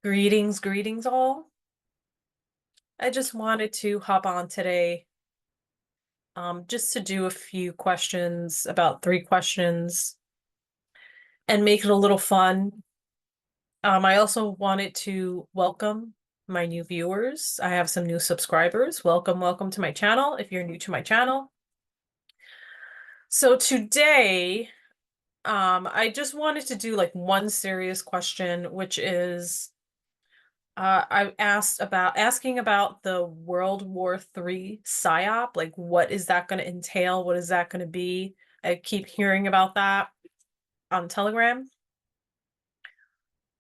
Greetings all. I just wanted to hop on today, just to do a few questions, about 3 questions, and make it a little fun. I also wanted to welcome my new viewers. I have some new subscribers. Welcome to my channel if you're new to my channel. So today, I just wanted to do like one serious question, which is I asking about the World War III psyop. Like, what is that going to entail? What is that going to be? I keep hearing about that on Telegram.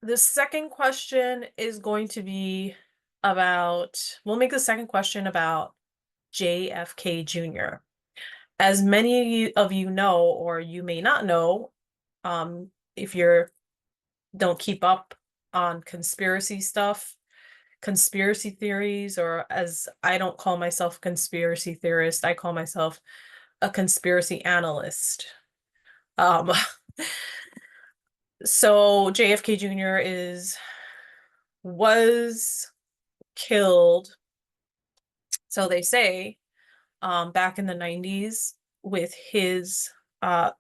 The second question is going to be we'll make the second question about JFK Jr. As many of you know, or you may not know, if you're don't keep up on conspiracy stuff, conspiracy theories, or as I don't call myself a conspiracy theorist, I call myself a conspiracy analyst. Um, so JFK Jr. was killed, so they say, back in the 90s with his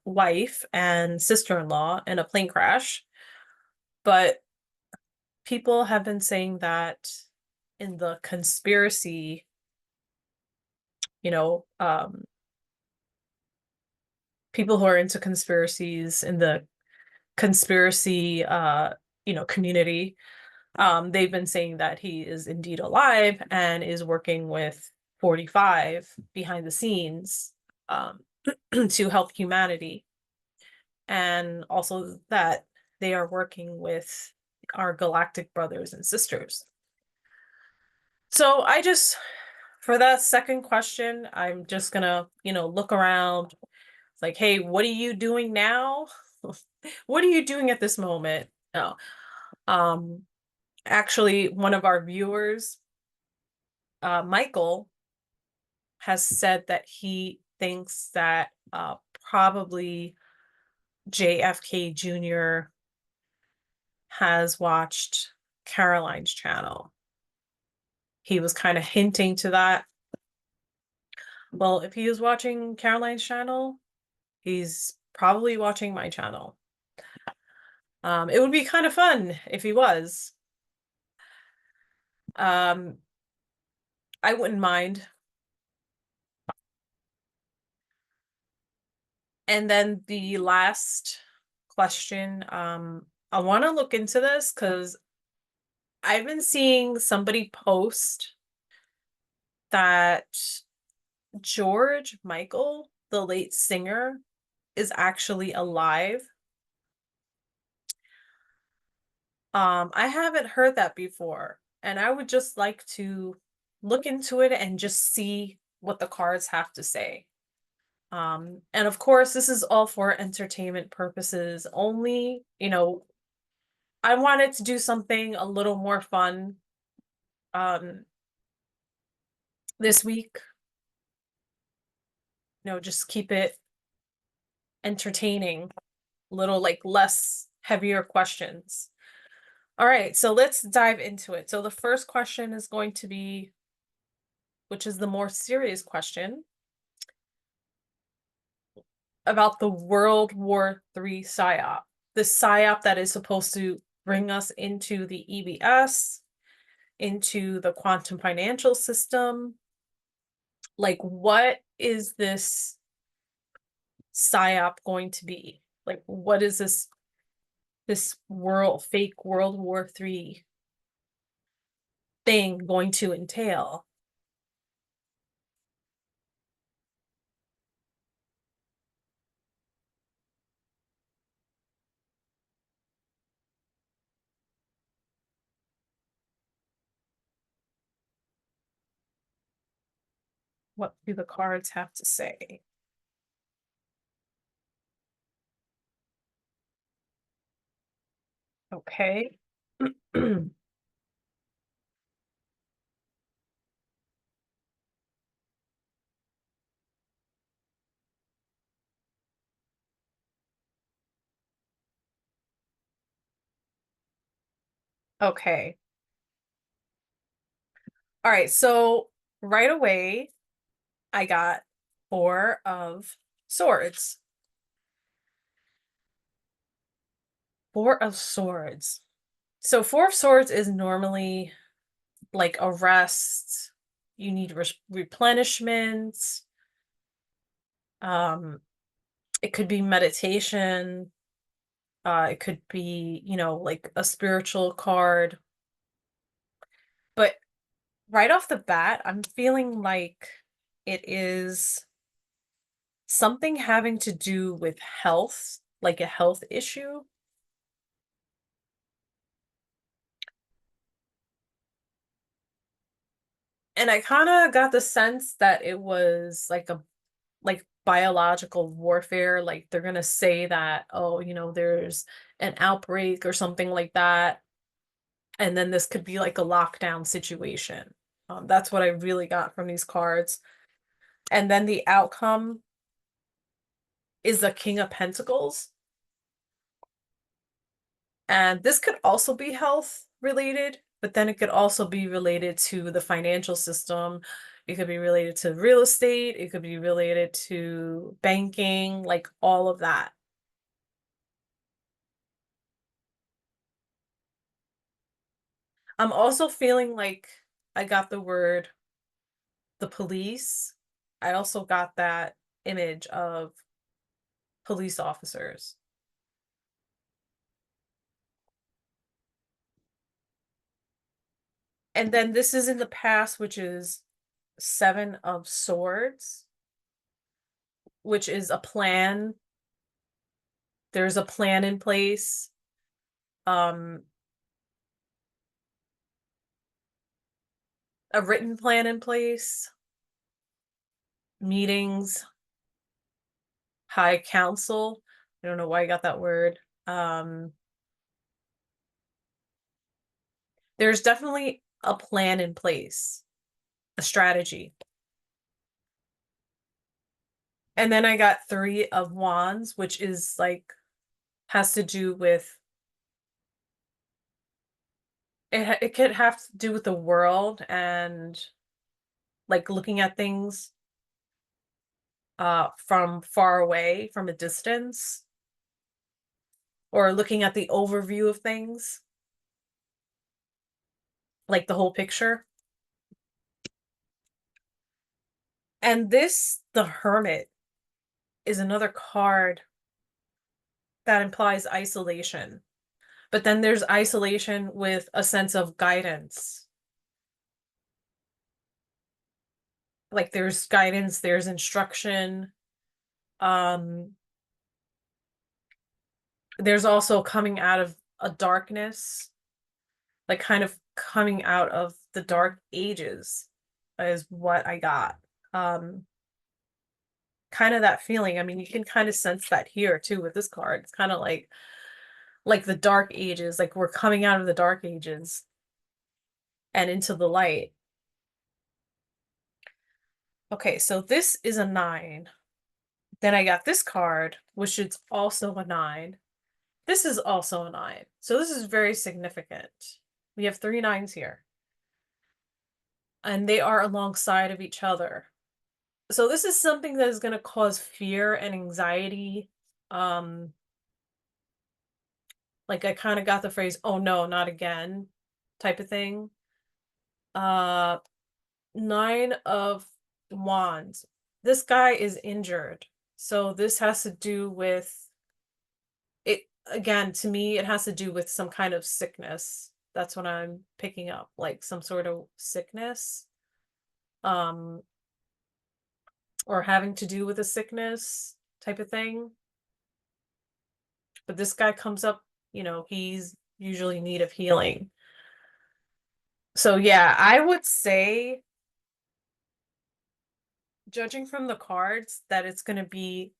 wife and sister-in-law in a plane crash. But people have been saying that in the conspiracy, you know, people who are into conspiracies in the conspiracy community, they've been saying that he is indeed alive and is working with 45 behind the scenes, to help humanity, and also that they are working with our galactic brothers and sisters. So for that second question, I'm just gonna, look around. It's like, hey, what are you doing now? What are you doing at this moment? No. Um, Actually, one of our viewers, Michael, has said that he thinks that probably JFK Jr. has watched Caroline's channel. He was kind of hinting to that. Well, if he is watching Caroline's channel, he's probably watching my channel. It would be kind of fun if he was. I wouldn't mind. And then the last question, I want to look into this because I've been seeing somebody post that George Michael, the late singer, is actually alive. I haven't heard that before, and I would just like to look into it and just see what the cards have to say. And of course, this is all for entertainment purposes only. I wanted to do something a little more fun um this week. Just keep it entertaining, little like less heavier questions. All right, so let's dive into it. So the first question is going to be, which is the more serious question, about the World War III psyop. The psyop that is supposed to bring us into the EBS, into the quantum financial system. Like, what is this psyop going to be? Like, what is this fake World War III thing going to entail? What do the cards have to say? Okay. Okay. All right, so right away, I got Four of Swords. Four of Swords. So Four of Swords is normally like a rest. You need replenishment. Um, it could be meditation. It could be, like a spiritual card. But right off the bat, I'm feeling like it is something having to do with health, like a health issue. And I kind of got the sense that it was like biological warfare. Like they're gonna say that, oh, there's an outbreak or something like that. And then this could be like a lockdown situation. That's what I really got from these cards. And then the outcome is the King of Pentacles. And this could also be health related, but then it could also be related to the financial system. It could be related to real estate. It could be related to banking, like all of that. I'm also feeling like I got the word the police. I also got that image of police officers. And then this is in the past, which is Seven of Swords, which is a plan. There's a plan in place. Um, a written plan in place, meetings, high council. I don't know why I got that word. Um, there's definitely a plan in place, a strategy. And then I got Three of Wands, which is like has to do with it could have to do with the world and like looking at things from far away, from a distance, or looking at the overview of things, like the whole picture. And this, the Hermit, is another card that implies isolation. But then there's isolation with a sense of guidance. Like there's guidance, there's instruction. Um, there's also coming out of a darkness, like kind of coming out of the dark ages is what I got. Um, kind of that feeling. I mean, you can kind of sense that here too with this card. It's kind of like the dark ages, like we're coming out of the dark ages and into the light. Okay, so this is a 9. Then I got this card, which is also a 9. This is also a 9. So this is very significant. We have 3 9s here. And they are alongside of each other. So this is something that is going to cause fear and anxiety. Um, like I kind of got the phrase, oh no, not again, type of thing. Uh, 9 of Wands. This guy is injured. So this has to do with it again, to me, it has to do with some kind of sickness. That's what I'm picking up, like some sort of sickness. Um, or having to do with a sickness type of thing. But this guy comes up, he's usually in need of healing. So yeah, I would say, judging from the cards, that it's going to be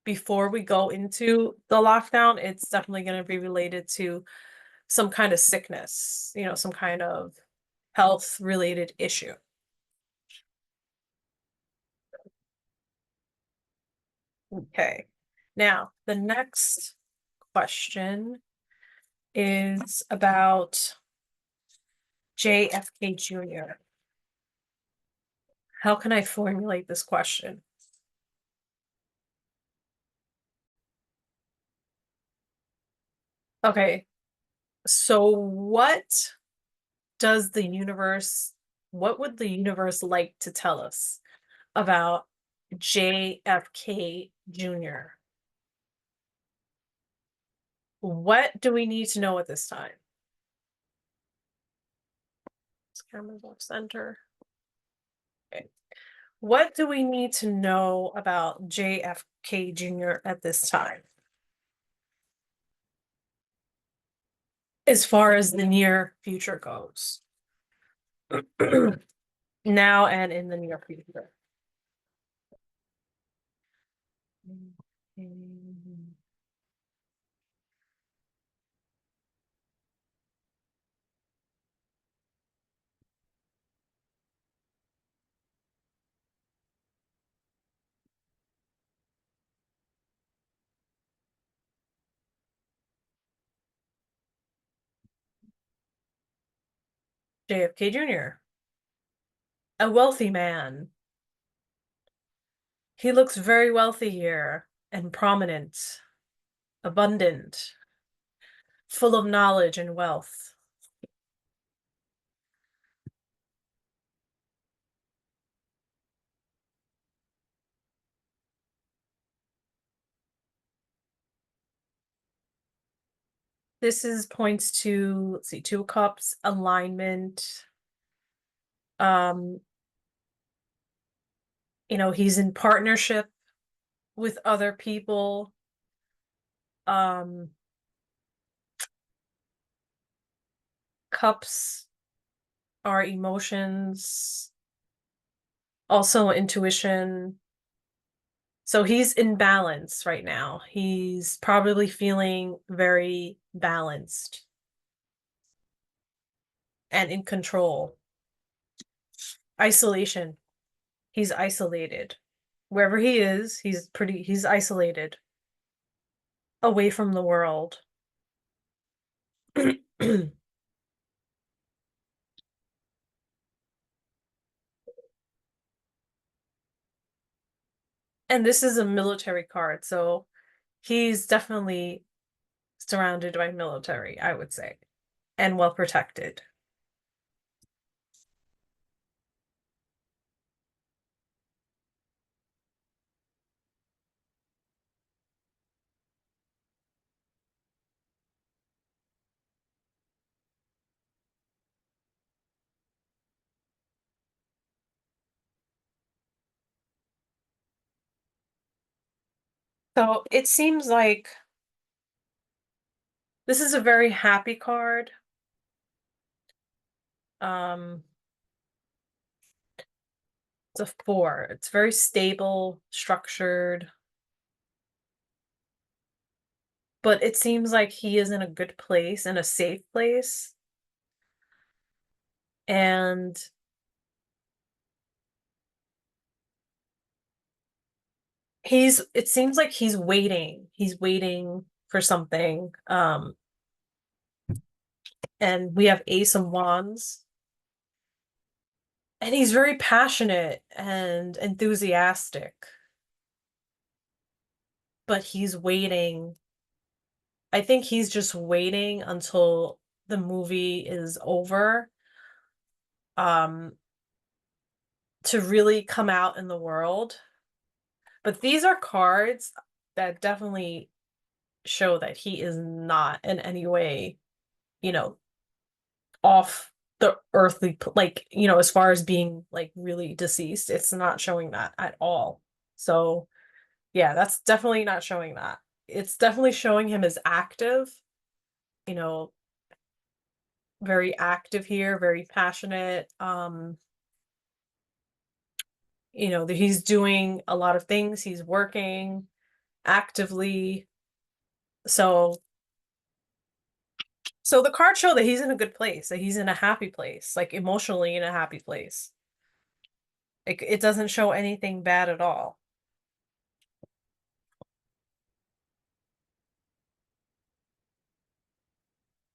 before we go into the lockdown, it's definitely going to be related to some kind of sickness, some kind of health related issue. Okay. Now, the next question is about JFK Jr. How can I formulate this question? Okay, so does the universe, what would the universe like to tell us about JFK Jr.? What do we need to know at this time? This camera's off center. Okay. What do we need to know about JFK Jr. at this time? As far as the near future goes. Now and in the near future. JFK Jr., a wealthy man. He looks very wealthy here and prominent, abundant, full of knowledge and wealth. This is points to, let's see, two of cups, alignment. Um, he's in partnership with other people. Um, Cups are emotions, also intuition. So he's in balance right now. He's probably feeling very balanced and in control. Isolation. He's isolated. Wherever he is, he's isolated, away from the world. And this is a military card, so he's definitely surrounded by military, I would say, and well protected. So it seems like this is a very happy card. Um, it's a 4. It's very stable, structured, but it seems like he is in a good place, in a safe place. And it seems like he's waiting. He's waiting for something. And we have Ace of Wands. And he's very passionate and enthusiastic. But he's waiting. I think he's just waiting until the movie is over, um, to really come out in the world. But these are cards that definitely show that he is not in any way, you know, off the earthly, like, as far as being like really deceased, it's not showing that at all. So, yeah, that's definitely not showing that. It's definitely showing him as active, you know, very active here, very passionate. He's doing a lot of things, he's working actively. So so the cards show that he's in a good place, that he's in a happy place, like emotionally in a happy place. It doesn't show anything bad at all.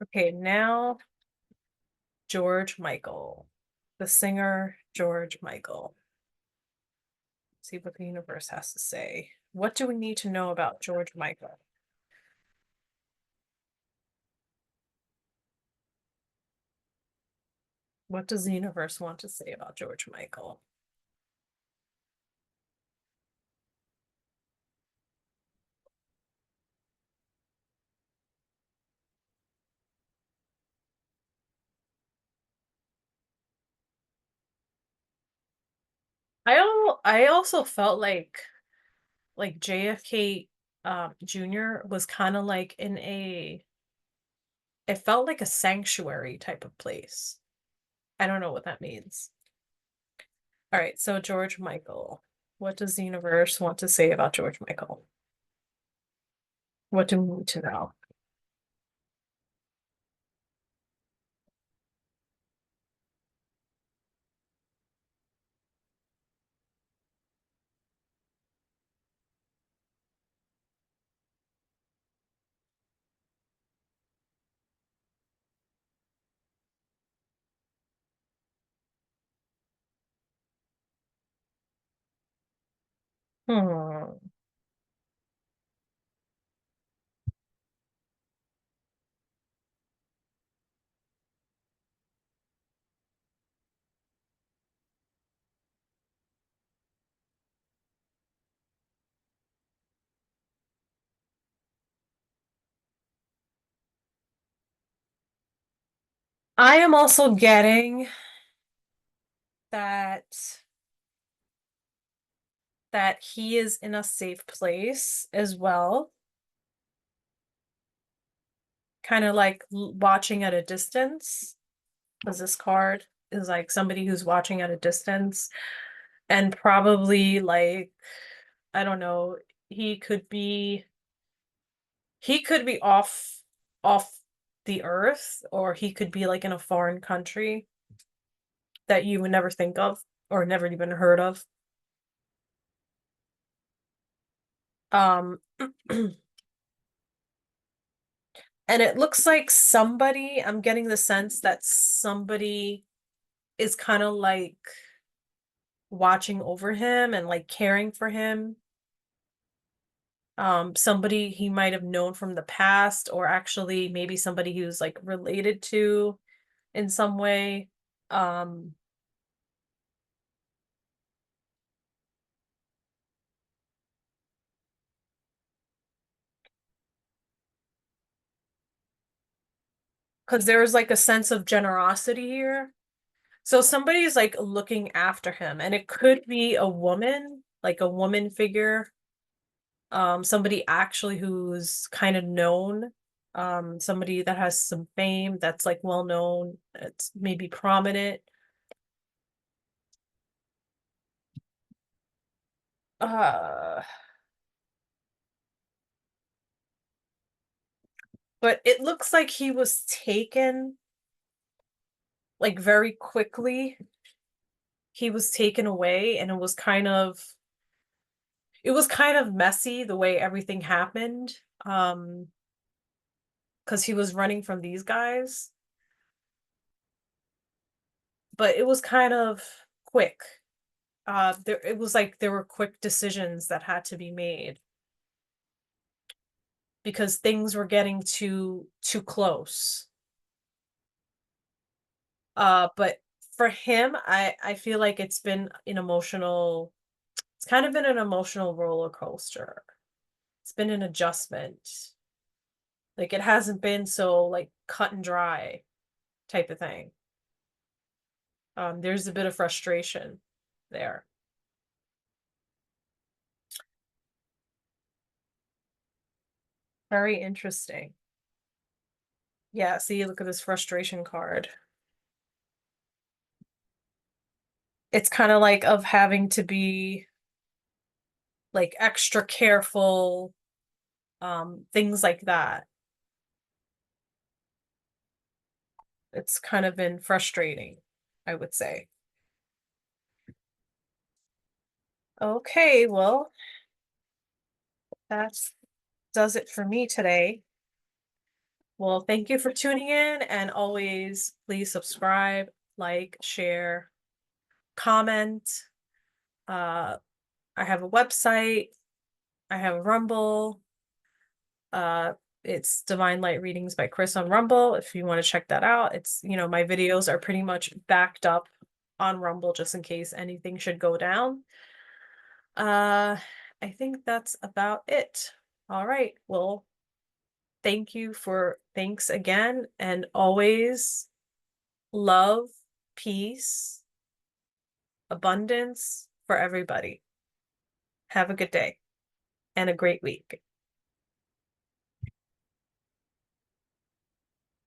Okay, now George Michael, the singer George Michael. See what the universe has to say. What do we need to know about George Michael? What does the universe want to say about George Michael? I also felt like JFK Jr. was kind of like in a it felt like a sanctuary type of place. I don't know what that means. All right, so George Michael. What does the universe want to say about George Michael? What do we need to know? Hmm. I am also getting that that he is in a safe place as well, kind of like watching at a distance, because this card is like somebody who's watching at a distance and probably like I don't know, he could be he could be off the earth, or he could be like in a foreign country that you would never think of or never even heard of. Um and it looks like somebody, I'm getting the sense that somebody is kind of like watching over him and like caring for him. Somebody he might have known from the past, or actually maybe somebody who's like related to in some way. Um, because there's like a sense of generosity here. So somebody's like looking after him, and it could be a woman, like a woman figure, somebody actually who's kind of known, somebody that has some fame, that's like well known, it's maybe prominent. Uh, but it looks like he was taken like very quickly. He was taken away, and it was kind of messy the way everything happened. Because he was running from these guys, but it was kind of quick. It was like there were quick decisions that had to be made because things were getting too close. But for him, I feel like it's kind of been an emotional roller coaster. It's been an adjustment. Like it hasn't been so like cut and dry type of thing. There's a bit of frustration there. Very interesting. Yeah, see, look at this frustration card. It's kind of like of having to be like extra careful, things like that. It's kind of been frustrating, I would say. Okay, well, that does it for me today. Well, thank you for tuning in, and always please subscribe, like, share, comment. Uh, I have a website. I have a Rumble. Uh, it's Divine Light Readings by Kris on Rumble. If you want to check that out, it's, my videos are pretty much backed up on Rumble just in case anything should go down. I think that's about it. All right. Well, thanks again, and always love, peace, abundance for everybody. Have a good day and a great week.